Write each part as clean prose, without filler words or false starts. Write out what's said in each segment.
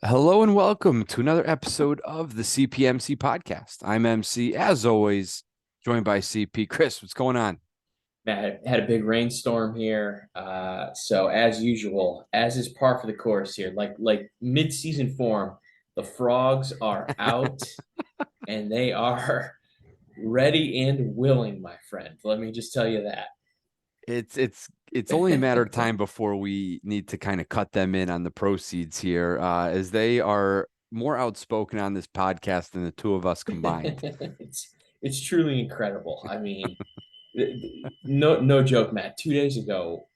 Hello and welcome to another episode of the CPMC podcast. I'm MC, as always, joined by CP. Chris, what's going on? Matt had a big rainstorm here. So as usual, as is par for the course here, like mid-season form, the frogs are out and they are ready and willing, my friend. Let me just tell you It's only a matter of that. time before we need to kind of cut them in on the proceeds here, as they are more outspoken on this podcast than the two of us combined. It's truly incredible. I mean, no joke, Matt. 2 days ago,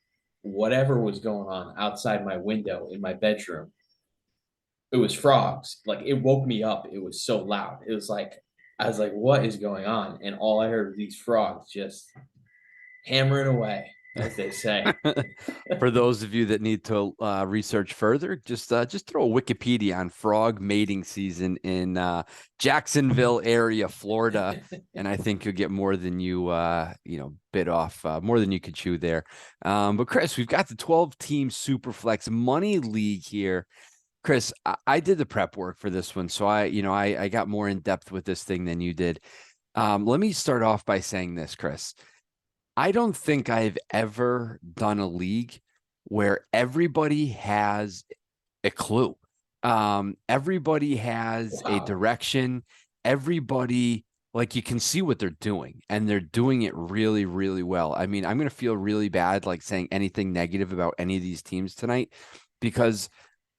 whatever was going on outside my window in my bedroom, it was frogs. Like it woke me up. It was so loud. It was like I was like, what is going on? And all I heard was these frogs just hammering away, as they say. For those of you that need to research further, just throw a Wikipedia on frog mating season in Jacksonville area, Florida, and I think you'll get more than you bit off, more than you could chew there. But Chris, we've got the 12-team Superflex Money League here. Chris, I did the prep work for this one, so I got more in depth with this thing than you did. Let me start off by saying this, Chris. I don't think I've ever done a league where everybody has a clue. Everybody has a Wow. direction. Everybody, like, you can see what they're doing, and they're doing it really, really well. I mean, I'm going to feel really bad, like, saying anything negative about any of these teams tonight because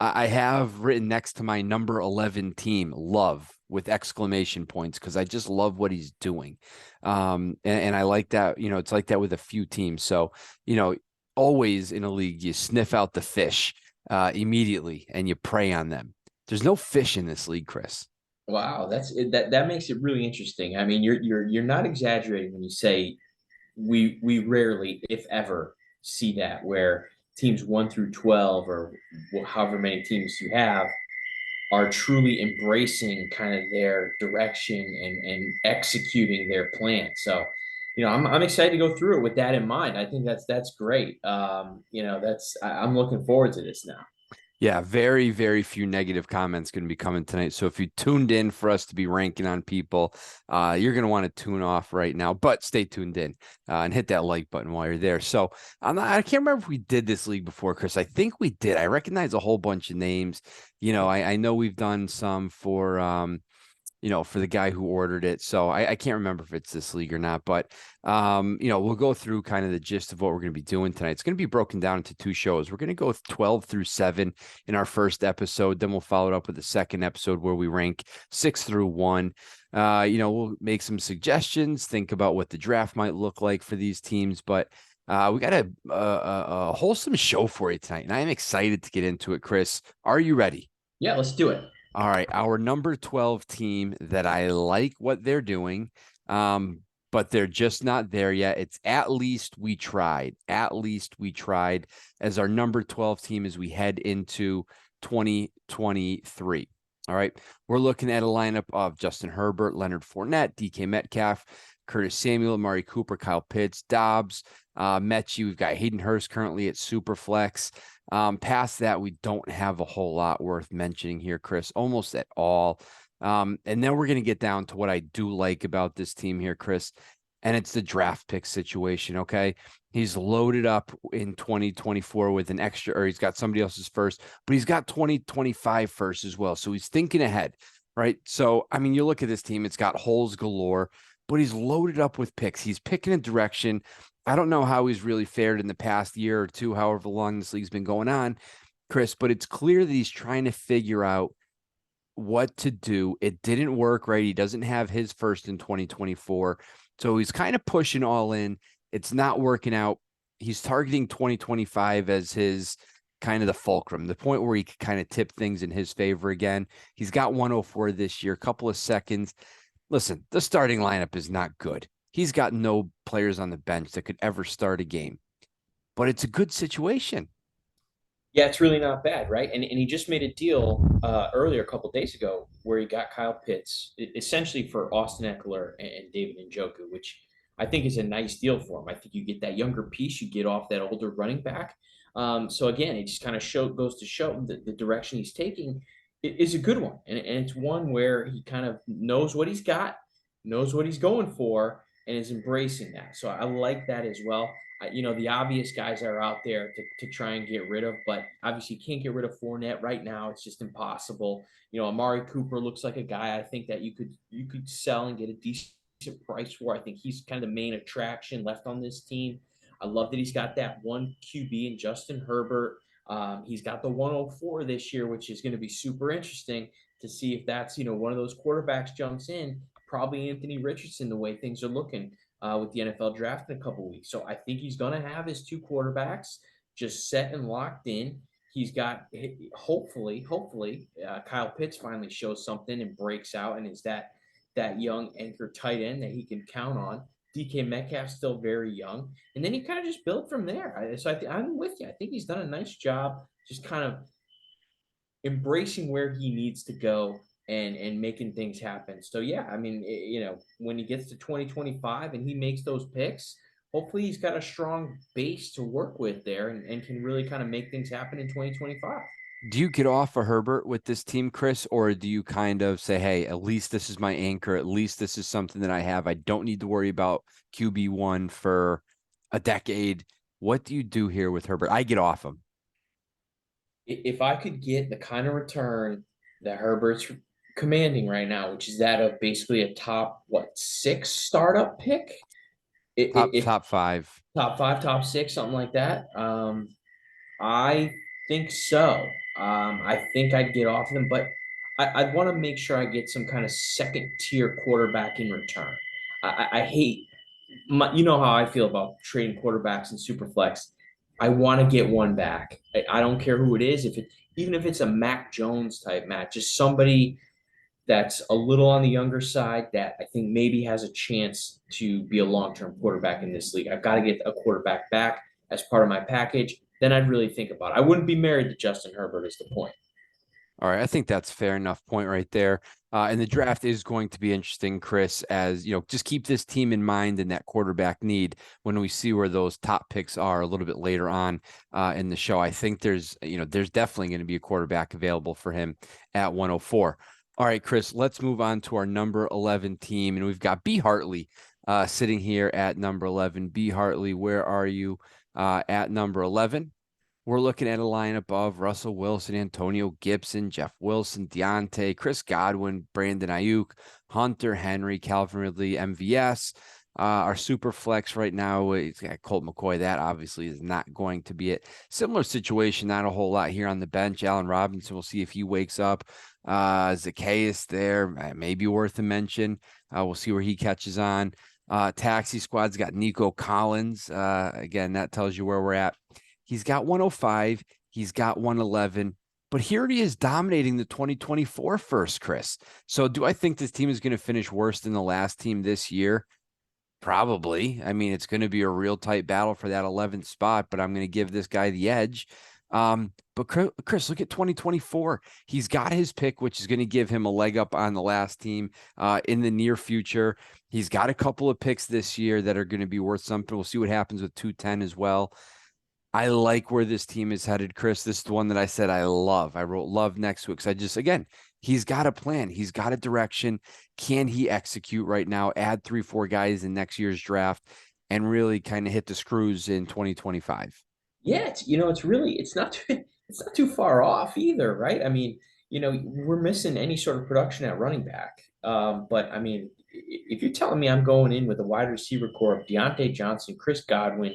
I have written next to my number 11 team, love with exclamation points, because I just love what he's doing. And I like that, it's like that with a few teams. So, you know, always in a league, you sniff out the fish immediately and you prey on them. There's no fish in this league, Chris. Wow, that makes it really interesting. I mean, you're not exaggerating when you say we rarely, if ever, see that where teams 1 through 12 or however many teams you have are truly embracing kind of their direction and executing their plan. So, I'm excited to go through it with that in mind. I think that's great. I'm looking forward to this now. Yeah, very, very few negative comments going to be coming tonight. So if you tuned in for us to be ranking on people, you're going to want to tune off right now, but stay tuned in and hit that like button while you're there. So I can't remember if we did this league before, Chris. I think we did. I recognize a whole bunch of names. I know we've done some for the guy who ordered it. So I can't remember if it's this league or not, but we'll go through kind of the gist of what we're going to be doing tonight. It's going to be broken down into two shows. We're going to go 12 through 7 in our first episode. Then we'll follow it up with the second episode where we rank 6 through 1. We'll make some suggestions, think about what the draft might look like for these teams, but we got a wholesome show for you tonight, and I am excited to get into it. Chris, are you ready? Yeah, let's do it. All right, our number 12 team that I like what they're doing, but they're just not there yet. It's At Least We Tried. At Least We Tried as our number 12 team as we head into 2023. All right, we're looking at a lineup of Justin Herbert, Leonard Fournette, DK Metcalf, Curtis Samuel, Amari Cooper, Kyle Pitts, Dobbs, Mechie. We've got Hayden Hurst currently at Superflex. Past that, we don't have a whole lot worth mentioning here, Chris, almost at all. And then we're going to get down to what I do like about this team here, Chris, and it's the draft pick situation. Okay. He's loaded up in 2024 with an extra, or he's got somebody else's first, but he's got 2025 first as well. So he's thinking ahead, right? So, I mean, you look at this team, it's got holes galore, but he's loaded up with picks. He's picking a direction. I don't know how he's really fared in the past year or two, however long this league's been going on, Chris, but it's clear that he's trying to figure out what to do. It didn't work, right? He doesn't have his first in 2024. So he's kind of pushing all in. It's not working out. He's targeting 2025 as his kind of the fulcrum, the point where he could kind of tip things in his favor again. He's got 104 this year, a couple of seconds. Listen, the starting lineup is not good. He's got no players on the bench that could ever start a game, but it's a good situation. Yeah, it's really not bad, right? And he just made a deal earlier a couple of days ago where he got Kyle Pitts essentially for Austin Eckler and David Njoku, which I think is a nice deal for him. I think you get that younger piece, you get off that older running back. So again, it just kind of goes to show the direction he's taking. is a good one, and it's one where he kind of knows what he's got, knows what he's going for, and is embracing that. So I like that as well. The obvious guys are out there to try and get rid of, but obviously you can't get rid of Fournette right now. It's just impossible. Amari Cooper looks like a guy I think that you could sell and get a decent price for. I think he's kind of the main attraction left on this team. I love that he's got that one QB in Justin Herbert. He's got the 104 this year, which is going to be super interesting to see if that's one of those quarterbacks jumps in. Probably Anthony Richardson, the way things are looking with the NFL draft in a couple weeks. So I think he's going to have his two quarterbacks just set and locked in. He's got hopefully Kyle Pitts finally shows something and breaks out and is that young anchor tight end that he can count on. DK Metcalf's still very young, and then he kind of just built from there. So I'm with you. I think he's done a nice job, just kind of embracing where he needs to go and making things happen. So yeah, I mean, when he gets to 2025 and he makes those picks, hopefully he's got a strong base to work with there and can really kind of make things happen in 2025. Do you get off of Herbert with this team, Chris, or do you kind of say, hey, at least this is my anchor. At least this is something that I have. I don't need to worry about QB1 for a decade. What do you do here with Herbert? I get off him. If I could get the kind of return that Herbert's commanding right now, which is that of basically a top, what, 6 startup pick? If Top five. top 5, top 6, something like that. I think so. I think I'd get off them, but I'd want to make sure I get some kind of second tier quarterback in return. I hate you know how I feel about trading quarterbacks in Superflex. I want to get one back. I don't care who it is. Even if it's a Mac Jones type match, just somebody that's a little on the younger side that I think maybe has a chance to be a long-term quarterback in this league. I've got to get a quarterback back as part of my package. Then I'd really think about it. I wouldn't be married to Justin Herbert is the point. All right, I think that's fair enough point right there. And the draft is going to be interesting, Chris, as just keep this team in mind and that quarterback need when we see where those top picks are a little bit later on in the show. I think there's definitely going to be a quarterback available for him at 104. All right, Chris, let's move on to our number 11 team. And we've got B. Hartley sitting here at number 11. B. Hartley, where are you at number 11? We're looking at a lineup of Russell Wilson, Antonio Gibson, Jeff Wilson, Deontay, Chris Godwin, Brandon Ayuk, Hunter Henry, Calvin Ridley, MVS. Our super flex right now, he's got Colt McCoy. That obviously is not going to be it. Similar situation, not a whole lot here on the bench. Allen Robinson, we'll see if he wakes up. Zacchaeus there, maybe worth a mention. We'll see where he catches on. Taxi squad's got Nico Collins. Again, that tells you where we're at. He's got 105. He's got 111. But here he is dominating the 2024 first, Chris. So do I think this team is going to finish worse than the last team this year? Probably. I mean, it's going to be a real tight battle for that 11th spot, but I'm going to give this guy the edge. But Chris, look at 2024. He's got his pick, which is going to give him a leg up on the last team in the near future. He's got a couple of picks this year that are going to be worth something. We'll see what happens with 210 as well. I like where this team is headed, Chris. This is the one that I said I love. I wrote love next to it because he's got a plan. He's got a direction. Can he execute right now? Add 3-4 guys in next year's draft and really kind of hit the screws in 2025. Yeah, it's not too far off either, right? I mean, we're missing any sort of production at running back. But I mean, if you're telling me I'm going in with a wide receiver core of Deontay Johnson, Chris Godwin,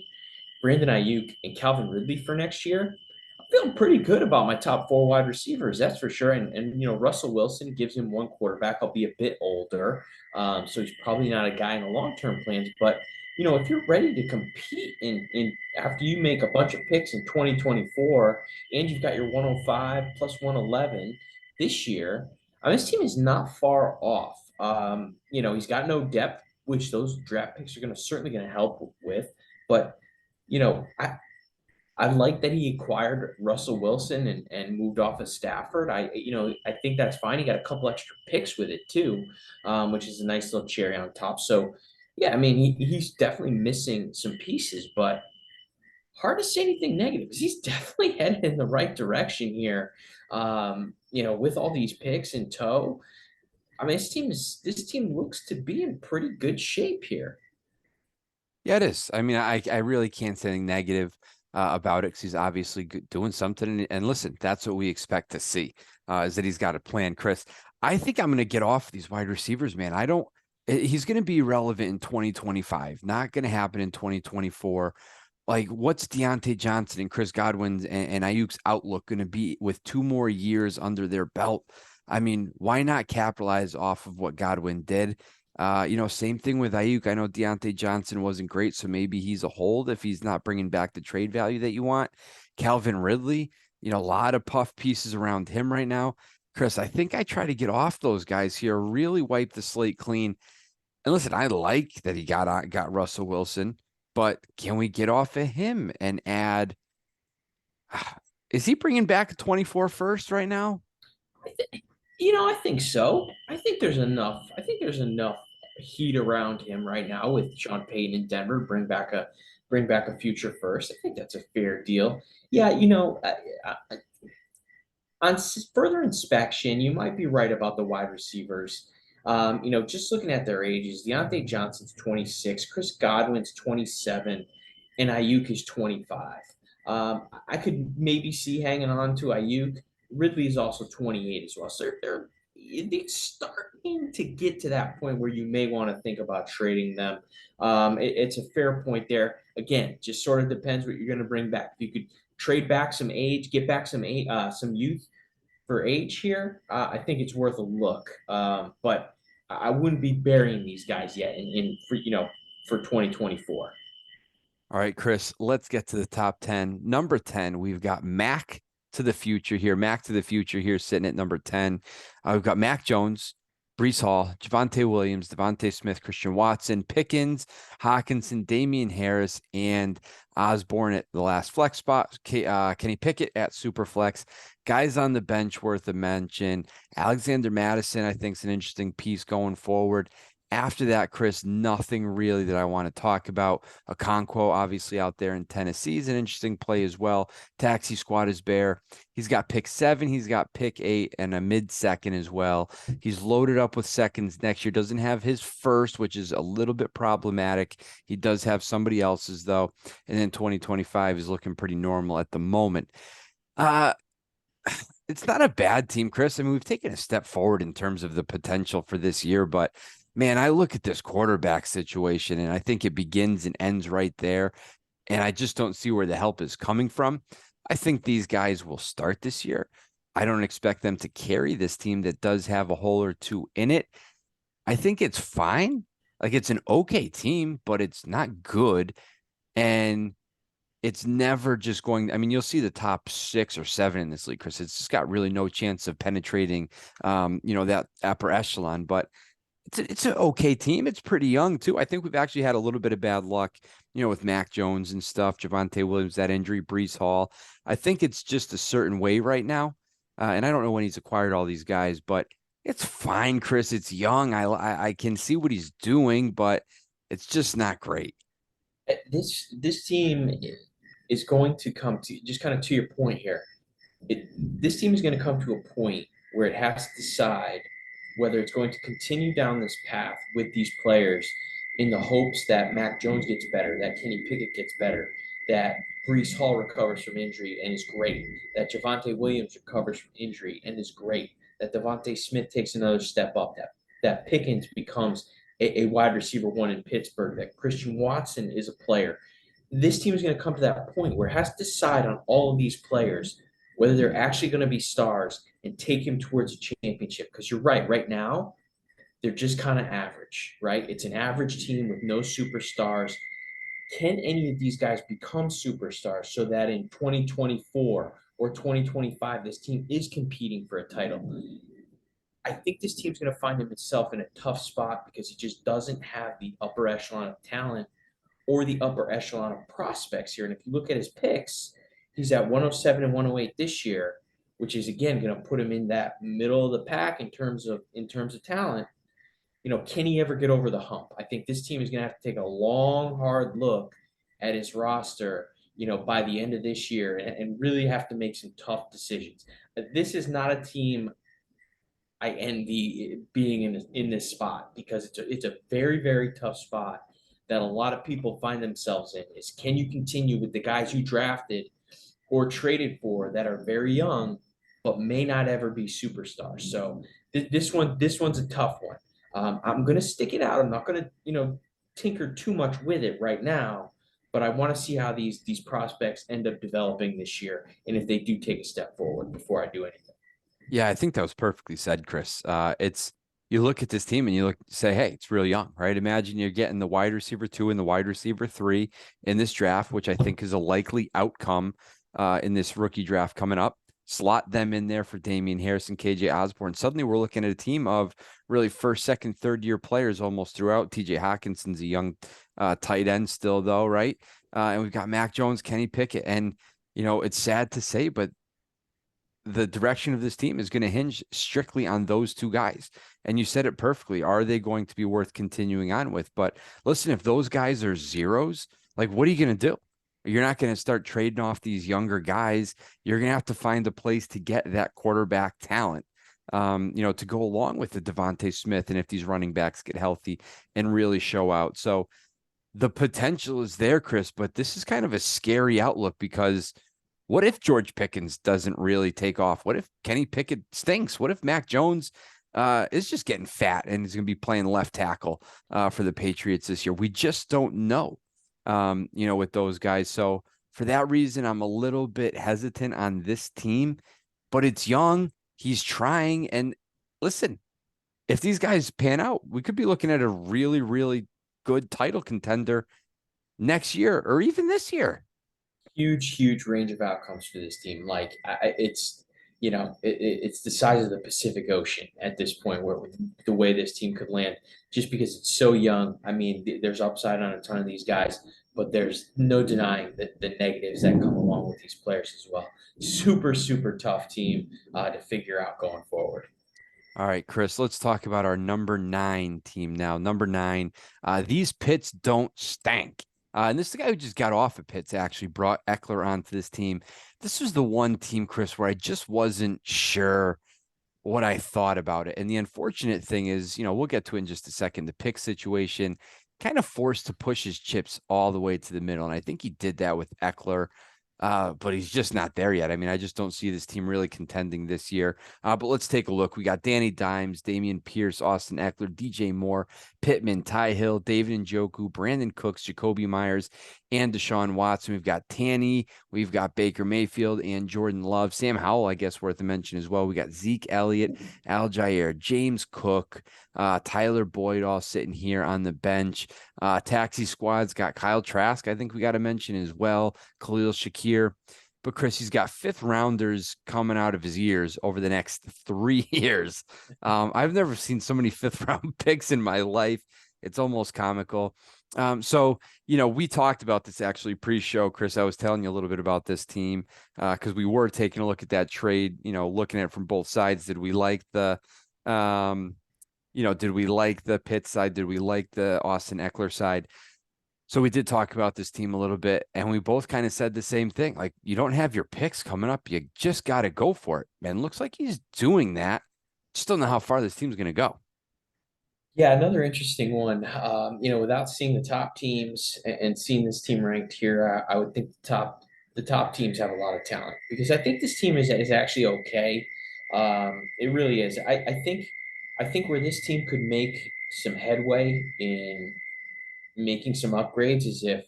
Brandon Ayuk, and Calvin Ridley for next year, I'm feeling pretty good about my top 4 wide receivers, that's for sure. And Russell Wilson gives him one quarterback. I'll be a bit older, so he's probably not a guy in the long-term plans. But if you're ready to compete in after you make a bunch of picks in 2024, and you've got your 105 plus 111 this year, I mean, this team is not far off. He's got no depth, which those draft picks are certainly going to help with, but I like that he acquired Russell Wilson and moved off of Stafford. I think that's fine. He got a couple extra picks with it too, which is a nice little cherry on top. So yeah, I mean he's definitely missing some pieces, but hard to say anything negative because he's definitely headed in the right direction here. With all these picks in tow, I mean, this team looks to be in pretty good shape here. Yeah, it is. I mean, I really can't say anything negative about it because he's obviously doing something. And listen, that's what we expect to see is that he's got a plan, Chris. I think I'm going to get off these wide receivers, man. I don't. He's going to be relevant in 2025. Not going to happen in 2024. Like, what's Deontay Johnson and Chris Godwin's and Ayuk's outlook going to be with 2 more years under their belt? I mean, why not capitalize off of what Godwin did? Same thing with Ayuk. I know Deontay Johnson wasn't great, so maybe he's a hold if he's not bringing back the trade value that you want. Calvin Ridley, a lot of puff pieces around him right now. Chris, I think I try to get off those guys here, really wipe the slate clean. And listen, I like that he got Russell Wilson, but can we get off of him and add? Is he bringing back a 24 first right now? I think so. I think there's enough heat around him right now with Sean Payton in Denver. Bring back a future first. I think that's a fair deal. Yeah, on further inspection, you might be right about the wide receivers. Just looking at their ages, Deontay Johnson's 26, Chris Godwin's 27, and Ayuk is 25. I could maybe see hanging on to Ayuk. Ridley is also 28 as well. So they're starting to get to that point where you may want to think about trading them. It's a fair point there. Again, just sort of depends what you're going to bring back. If you could trade back some age, get back some youth for age here, I think it's worth a look. But I wouldn't be burying these guys yet for 2024. All right, Chris, let's get to the top 10. Number 10, we've got Mac to the future here. Mac to the future here, sitting at number 10. We've got Mac Jones, Brees Hall, Javonte Williams, Devontae Smith, Christian Watson, Pickens, Hawkinson, Damian Harris, and Osborne at the last flex spot. Kenny Pickett at super flex. Guys on the bench worth a mention. Alexander Madison, I think, is an interesting piece going forward. After that, Chris, nothing really that I want to talk about. Okonkwo, obviously out there in Tennessee, is an interesting play as well. Taxi squad is bare. He's got pick 7, he's got pick 8, and a mid-second as well. He's loaded up with seconds next year. Doesn't have his first, which is a little bit problematic. He does have somebody else's though. And then 2025 is looking pretty normal at the moment. It's not a bad team, Chris. I mean, we've taken a step forward in terms of the potential for this year, but man, I look at this quarterback situation and I think it begins and ends right there. And I just don't see where the help is coming from. I think these guys will start this year. I don't expect them to carry this team that does have a hole or two in it. I think it's fine. Like, it's an okay team, but it's not good. And it's never just going. I mean, you'll see the top 6 or 7 in this league, Chris. It's just got really no chance of penetrating, that upper echelon. But it's an okay team. It's pretty young too. I think we've actually had a little bit of bad luck, with Mac Jones and stuff, Javonte Williams, that injury, Brees Hall. I think it's just a certain way right now, and I don't know when he's acquired all these guys, but it's fine, Chris. It's young. I can see what he's doing, but it's just not great. This team is going to come to just kind of to your point here. This team is going to come to a point where it has to decide whether it's going to continue down this path with these players in the hopes that Mac Jones gets better, that Kenny Pickett gets better, that Brees Hall recovers from injury and is great, that Javonte Williams recovers from injury and is great, that Devontae Smith takes another step up, that Pickens becomes a wide receiver 1 in Pittsburgh, that Christian Watson is a player. This team is going to come to that point where it has to decide on all of these players whether they're actually going to be stars and take him towards a championship. Because you're right now, they're just kind of average, right? It's an average team with no superstars. Can any of these guys become superstars so that in 2024 or 2025, this team is competing for a title? I think this team's going to find itself in a tough spot because it just doesn't have the upper echelon of talent or the upper echelon of prospects here. And if you look at his picks, he's at 107 and 108 this year, which is again going to put him in that middle of the pack in terms of talent. Can he ever get over the hump? I think this team is going to have to take a long, hard look at his roster by the end of this year and really have to make some tough decisions. This is not a team I envy being in this spot because it's a very very tough spot that a lot of people find themselves in. Is can you continue with the guys you drafted or traded for that are very young but may not ever be superstars? So this one's a tough one. I'm gonna stick it out. I'm not gonna tinker too much with it right now, but I want to see how these prospects end up developing this year and if they do take a step forward before I do anything. Yeah, I think that was perfectly said, Chris. It's you look at this team and you say, hey, it's real young, right? Imagine you're getting the wide receiver 2 and the wide receiver 3 in this draft, which I think is a likely outcome in this rookie draft coming up. Slot them in there for Damian Harrison, KJ Osborne. Suddenly we're looking at a team of really first, second, third year players almost throughout. TJ Hawkinson's a young tight end still, though, right? And we've got Mac Jones, Kenny Pickett. And, it's sad to say, but the direction of this team is going to hinge strictly on those two guys. And you said it perfectly. Are they going to be worth continuing on with? But listen, if those guys are zeros, like what are you going to do? You're not going to start trading off these younger guys. You're going to have to find a place to get that quarterback talent, to go along with the Devontae Smith. And if these running backs get healthy and really show out. So the potential is there, Chris, but this is kind of a scary outlook because what if George Pickens doesn't really take off? What if Kenny Pickett stinks? What if Mac Jones is just getting fat and is going to be playing left tackle for the Patriots this year? We just don't know, with those guys. So for that reason, I'm a little bit hesitant on this team, but it's young. He's trying. And listen, if these guys pan out, we could be looking at a really, really good title contender next year or even this year. Huge range of outcomes for this team. Like it's the size of the Pacific Ocean at this point, where with the way this team could land, just because it's so young. I mean, there's upside on a ton of these guys, but there's no denying the negatives that come along with these players as well. Super tough team to figure out going forward. All right, Chris, let's talk about our number 9 team now. Number 9, these Pits don't stank. And this is the guy who just got off of Pitts, actually brought Eckler onto this team. This was the one team, Chris, where I just wasn't sure what I thought about it. And the unfortunate thing is, we'll get to it in just a second. The pick situation kind of forced to push his chips all the way to the middle. And I think he did that with Eckler. But he's just not there yet. I mean, I just don't see this team really contending this year. But let's take a look. We got Danny Dimes, Damian Pierce, Austin Eckler, DJ Moore, Pittman, Ty Hill, David Njoku, Brandon Cooks, Jacoby Myers, and Deshaun Watson. We've got Tanny, we've got Baker Mayfield and Jordan Love. Sam Howell, I guess, worth a mention as well. We got Zeke Elliott, Al Jair, James Cook, Tyler Boyd all sitting here on the bench. Taxi squad's got Kyle Trask, I think we got to mention as well. Khalil Shakir. But Chris, he's got 5th rounders coming out of his ears over the next 3 years. I've never seen so many 5th round picks in my life. It's almost comical. So, we talked about this actually pre-show, Chris. I was telling you a little bit about this team because we were taking a look at that trade, looking at it from both sides. Did we like the, did we like the Pitt side? Did we like the Austin Eckler side? So we did talk about this team a little bit, and we both kind of said the same thing. Like, you don't have your picks coming up. You just got to go for it. Man, looks like he's doing that. Just don't know how far this team's going to go. Yeah, another interesting one. Without seeing the top teams and seeing this team ranked here, I would think the top teams have a lot of talent because I think this team is actually okay. It really is. I think where this team could make some headway in making some upgrades is if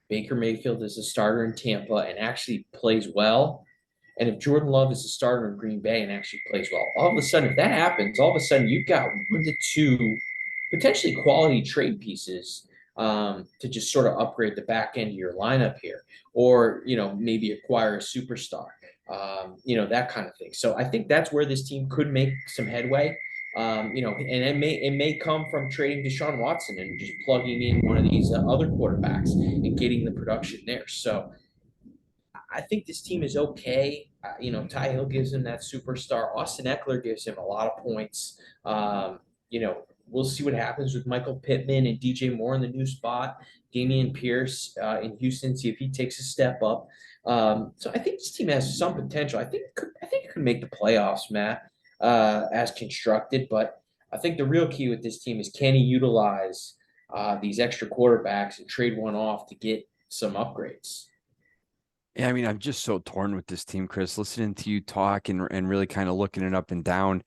Baker Mayfield is a starter in Tampa and actually plays well, and if Jordan Love is a starter in Green Bay and actually plays well. All of a sudden, if that happens, all of a sudden you've got 1 to 2 potentially quality trade pieces to just sort of upgrade the back end of your lineup here, or maybe acquire a superstar, that kind of thing. So I think that's where this team could make some headway. And it may come from trading Deshaun Watson and just plugging in one of these other quarterbacks and getting the production there. So I think this team is okay. Ty Hill gives him that superstar. Austin Eckler gives him a lot of points. we'll see what happens with Michael Pittman and DJ Moore in the new spot. Damian Pierce in Houston, see if he takes a step up. So I think this team has some potential. I think it could make the playoffs, Matt, as constructed. But I think the real key with this team is, can he utilize these extra quarterbacks and trade one off to get some upgrades? Yeah, I mean, I'm just so torn with this team, Chris. Listening to you talk and really kind of looking it up and down.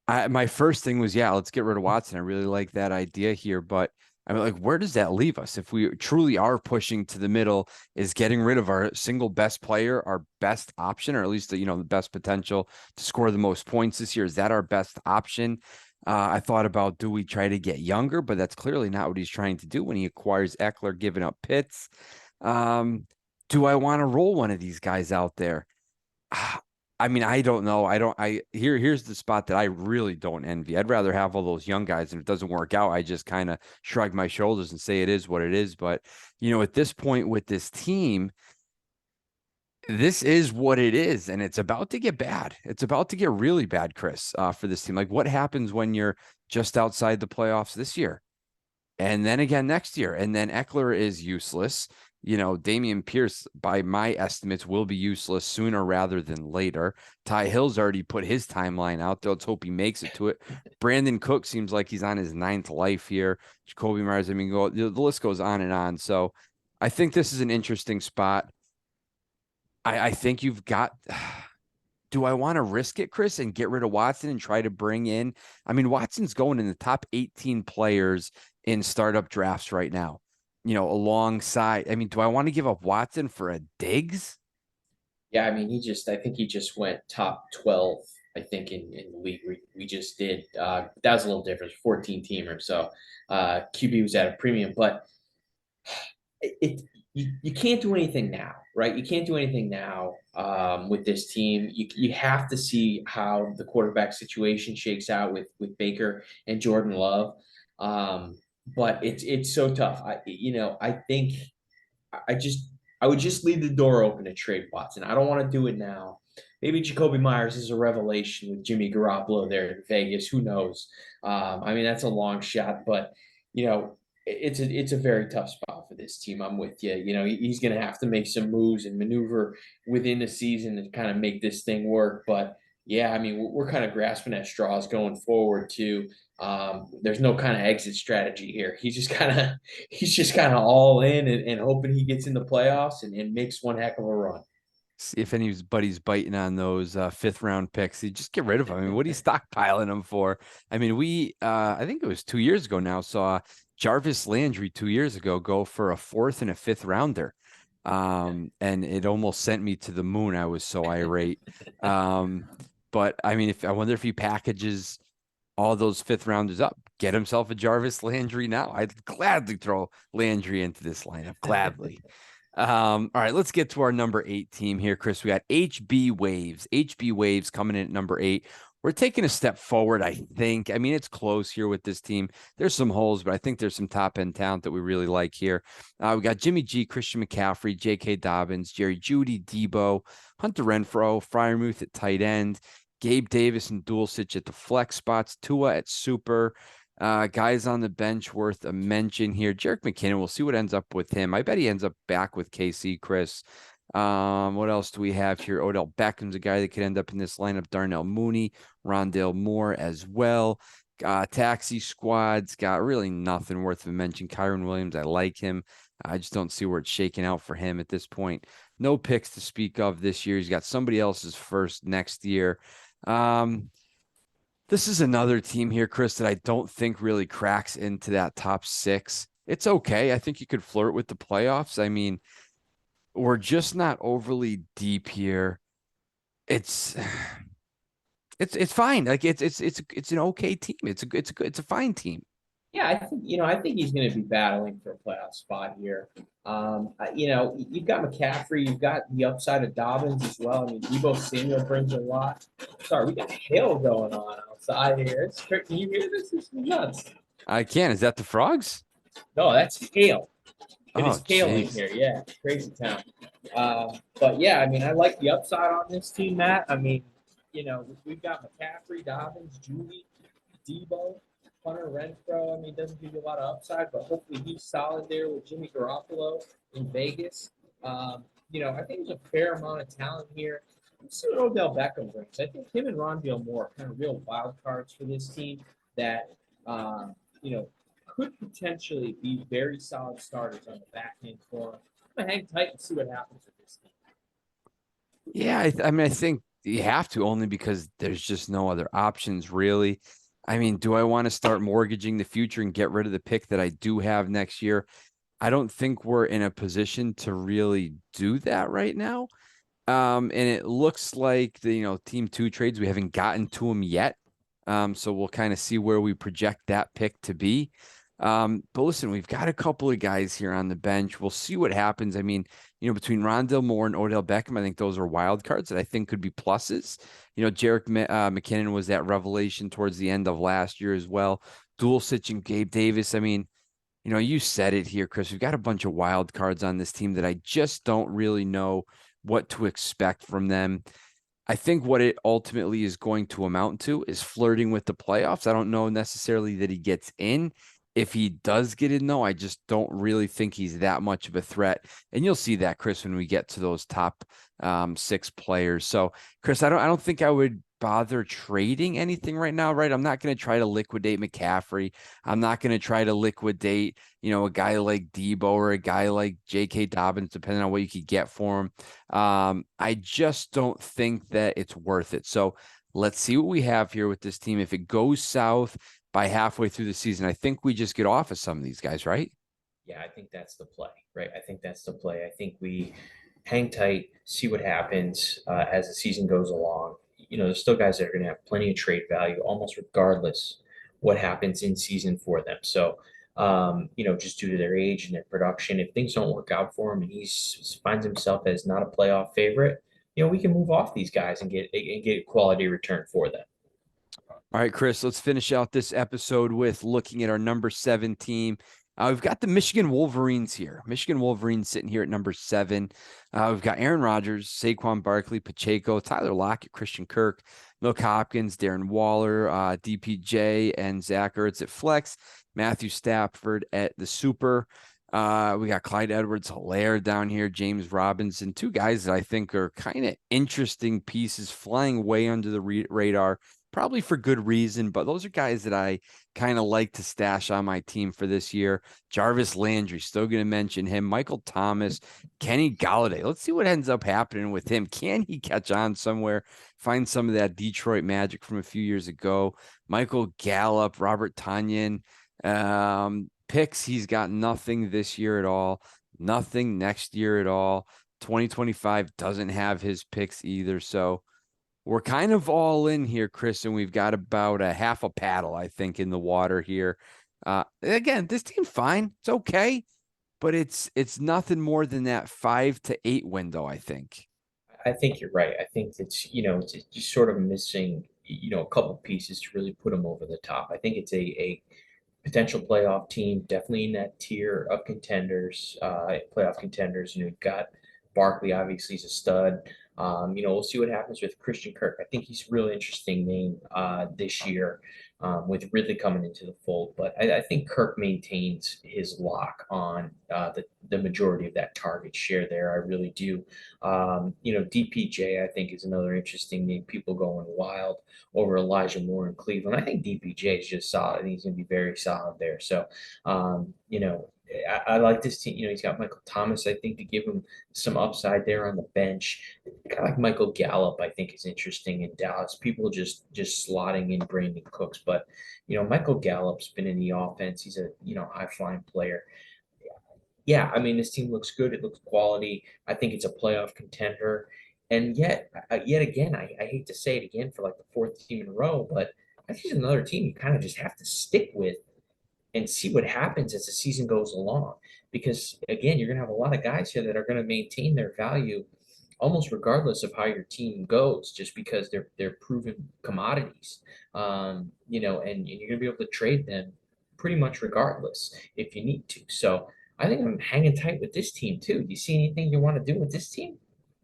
My first thing was, yeah, let's get rid of Watson. I really like that idea here, but I mean, like, where does that leave us if we truly are pushing to the middle? Is getting rid of our single best player our best option, or at least the best potential to score the most points this year? Is that our best option? I thought about, do we try to get younger? But that's clearly not what he's trying to do when he acquires Eckler, giving up Pitts. Um, do I want to roll one of these guys out there? I mean, I don't know. Here's the spot that I really don't envy. I'd rather have all those young guys, and if it doesn't work out, I just kind of shrug my shoulders and say it is what it is. But, at this point with this team, this is what it is, and it's about to get bad. It's about to get really bad, Chris, for this team. Like, what happens when you're just outside the playoffs this year? And then again next year. And then Eckler is useless. Damian Pierce, by my estimates, will be useless sooner rather than later. Ty Hill's already put his timeline out there. Let's hope he makes it to it. Brandon Cook seems like he's on his 9th life here. Jacoby Myers, I mean, the list goes on and on. So I think this is an interesting spot. I think you've got. Do I want to risk it, Chris, and get rid of Watson and try to bring in? I mean, Watson's going in the top 18 players in startup drafts right now, alongside. I mean, do I want to give up Watson for a Diggs? Yeah, I mean, I think he just went top 12, I think, in the league we just did. That was a little different, 14 teamer. So QB was at a premium, but you can't do anything now, right? You can't do anything now with this team. You have to see how the quarterback situation shakes out with Baker and Jordan Love. But it's so tough. I think I just I would just leave the door open to trade Watson. I don't want to do it now. Maybe Jacoby Myers is a revelation with Jimmy Garoppolo there in Vegas. Who knows? I mean, that's a long shot, but it's a very tough spot for this team. I'm with you. He's going to have to make some moves and maneuver within the season to kind of make this thing work. But yeah, I mean, we're kind of grasping at straws going forward too. There's no kind of exit strategy here. He's just kind of all in and hoping he gets in the playoffs and makes one heck of a run. See if anybody's biting on those 5th round picks, you just get rid of them. I mean, what are you stockpiling them for? I mean, I think it was 2 years ago now, saw Jarvis Landry 2 years ago go for a 4th and a 5th rounder. And it almost sent me to the moon. I was so irate. But I mean, I wonder if he packages all those 5th rounders up, get himself a Jarvis Landry now. I'd gladly throw Landry into this lineup. Gladly. All right, let's get to our number 8 team here, Chris. We got HB Waves. HB Waves coming in at number 8. We're taking a step forward, I think. I mean, it's close here with this team. There's some holes, but I think there's some top-end talent that we really like here. We got Jimmy G, Christian McCaffrey, J.K. Dobbins, Jerry Jeudy, Debo, Hunter Renfrow, Freiermuth at tight end, Gabe Davis and Dulcich at the flex spots, Tua at super. Guys on the bench worth a mention here. Jerick McKinnon, we'll see what ends up with him. I bet he ends up back with KC, Chris. What else do we have here? Odell Beckham's a guy that could end up in this lineup. Darnell Mooney, Rondale Moore as well. Taxi squad's got really nothing worth of mention. Kyron Williams, I like him. I just don't see where it's shaking out for him at this point. No picks to speak of this year. He's got somebody else's first next year. This is another team here, Chris, that I don't think really cracks into that top 6. It's okay. I think you could flirt with the playoffs. I mean, we're just not overly deep here. It's fine. Like it's an okay team. It's a fine team. Yeah, I think he's going to be battling for a playoff spot here. You've got McCaffrey, you've got the upside of Dobbins as well. I mean, Debo Samuel brings a lot. Sorry, we got hail going on outside here. Can you hear this? This is nuts. I can. Is that the frogs? No, that's hail. It Oh, is hailing jeez. here. Yeah, crazy town. But yeah, I mean, I like the upside on this team, Matt. I mean, we've got McCaffrey, Dobbins, Julie, Debo, Hunter Renfro, I mean, doesn't give you a lot of upside, but hopefully he's solid there with Jimmy Garoppolo in Vegas. I think there's a fair amount of talent here. Let's see what Odell Beckham brings. I think him and Rondale Moore are kind of real wild cards for this team that, um, you know, could potentially be very solid starters on the back end for him. I'm going to hang tight and see what happens with this team. Yeah, I mean, I think you have to only because there's just no other options really. I mean, do I want to start mortgaging the future and get rid of the pick that I do have next year? I don't think we're in a position to really do that right now. And it looks like the team two trades, we haven't gotten to them yet. So we'll kind of see where we project that pick to be. But listen, we've got a couple of guys here on the bench. We'll see what happens. I mean, between Rondale Moore and Odell Beckham, I think those are wild cards that I think could be pluses. Jerick McKinnon was that revelation towards the end of last year as well. Dulcich and Gabe Davis. I mean, you said it here, Chris. We've got a bunch of wild cards on this team that I just don't really know what to expect from them. I think what it ultimately is going to amount to is flirting with the playoffs. I don't know necessarily that he gets in. If he does get in, though, I just don't really think he's that much of a threat. And you'll see that, Chris, when we get to those top 6 players. So, Chris, I don't think I would bother trading anything right now, right? I'm not going to try to liquidate McCaffrey. I'm not going to try to liquidate, a guy like Debo or a guy like J.K. Dobbins, depending on what you could get for him. I just don't think that it's worth it. So let's see what we have here with this team. If it goes south by halfway through the season, I think we just get off of some of these guys, right? Yeah, I think that's the play, right? I think that's the play. I think we hang tight, see what happens as the season goes along. There's still guys that are going to have plenty of trade value, almost regardless what happens in season for them. So, just due to their age and their production, if things don't work out for him and he finds himself as not a playoff favorite, we can move off these guys and get quality return for them. All right, Chris, let's finish out this episode with looking at our number 7 team. We've got the Michigan Wolverines here. Michigan Wolverines sitting here at number 7. We've got Aaron Rodgers, Saquon Barkley, Pacheco, Tyler Lockett, Christian Kirk, Milk Hopkins, Darren Waller, DPJ, and Zach Ertz at flex. Matthew Stafford at the super. We got Clyde Edwards-Helaire down here, James Robinson, 2 guys that I think are kind of interesting pieces flying way under the radar. Probably for good reason, but those are guys that I kind of like to stash on my team for this year. Jarvis Landry, still going to mention him. Michael Thomas, Kenny Golladay. Let's see what ends up happening with him. Can he catch on somewhere? Find some of that Detroit magic from a few years ago. Michael Gallup, Robert Tonyan. Picks, he's got nothing this year at all. Nothing next year at all. 2025 doesn't have his picks either. So we're kind of all in here, Chris, and we've got about a half a paddle, I think, in the water here. Again, this team's fine. It's okay, but it's nothing more than that 5 to 8 window, I think. I think you're right. I think it's just sort of missing, a couple pieces to really put them over the top. I think it's a potential playoff team, definitely in that tier of contenders, playoff contenders. You've got Barkley, obviously, he's a stud. We'll see what happens with Christian Kirk. I think he's a really interesting name this year with Ridley coming into the fold. But I think Kirk maintains his lock on the majority of that target share there. I really do. DPJ, I think, is another interesting name. People going wild over Elijah Moore in Cleveland. I think DPJ is just solid. I think he's going to be very solid there. So, I like this team. He's got Michael Thomas, I think, to give him some upside there on the bench. A guy like Michael Gallup, I think, is interesting in Dallas. People just slotting in Brandon Cooks, but Michael Gallup's been in the offense. He's a high flying player. Yeah, I mean, this team looks good. It looks quality. I think it's a playoff contender. And yet again, I hate to say it again for like the 4th team in a row, but I think it's another team you kind of just have to stick with and see what happens as the season goes along. Because again, you're going to have a lot of guys here that are going to maintain their value almost regardless of how your team goes, just because they're proven commodities. And you're going to be able to trade them pretty much regardless if you need to. So I think I'm hanging tight with this team too. Do you see anything you want to do with this team?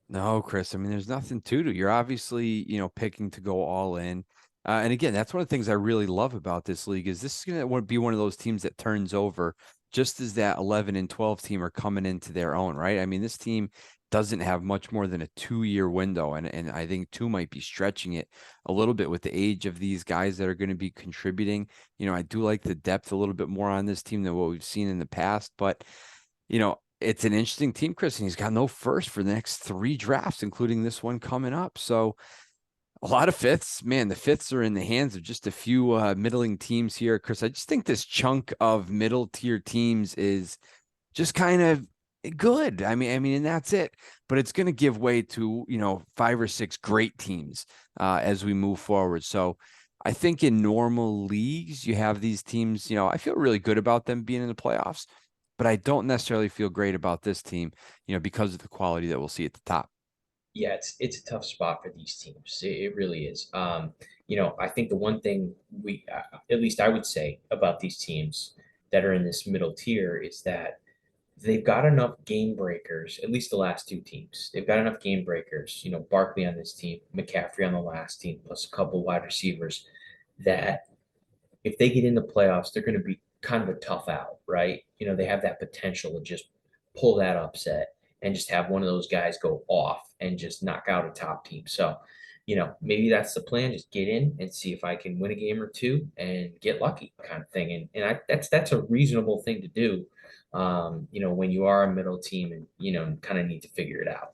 No, Chris. I mean, there's nothing to do. You're obviously, picking to go all in. And again, that's one of the things I really love about this league is this is going to be one of those teams that turns over just as that 11 and 12 team are coming into their own, right? I mean, this team doesn't have much more than a 2-year window. And I think two might be stretching it a little bit with the age of these guys that are going to be contributing. I do like the depth a little bit more on this team than what we've seen in the past, but it's an interesting team, Chris, and he's got no first for the next 3 drafts, including this one coming up. So a lot of fifths, man. The fifths are in the hands of just a few middling teams here, Chris. I just think this chunk of middle tier teams is just kind of good. I mean, and that's it. But it's going to give way to 5 or 6 great teams as we move forward. So I think in normal leagues, you have these teams. I feel really good about them being in the playoffs, but I don't necessarily feel great about this team, because of the quality that we'll see at the top. Yeah, it's a tough spot for these teams. It really is. I think the one thing at least I would say about these teams that are in this middle tier is that they've got enough game breakers, at least the last 2 teams. They've got enough game breakers, Barkley on this team, McCaffrey on the last team, plus a couple wide receivers that if they get in the playoffs, they're going to be kind of a tough out, right? They have that potential to just pull that upset and just have one of those guys go off and just knock out a top team. So, maybe that's the plan. Just get in and see if I can win a game or 2 and get lucky kind of thing. That's a reasonable thing to do. When you are a middle team and, kind of need to figure it out.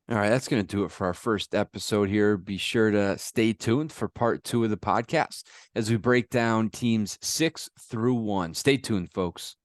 All right, that's going to do it for our first episode here. Be sure to stay tuned for part 2 of the podcast as we break down teams 6 through 1. Stay tuned, folks.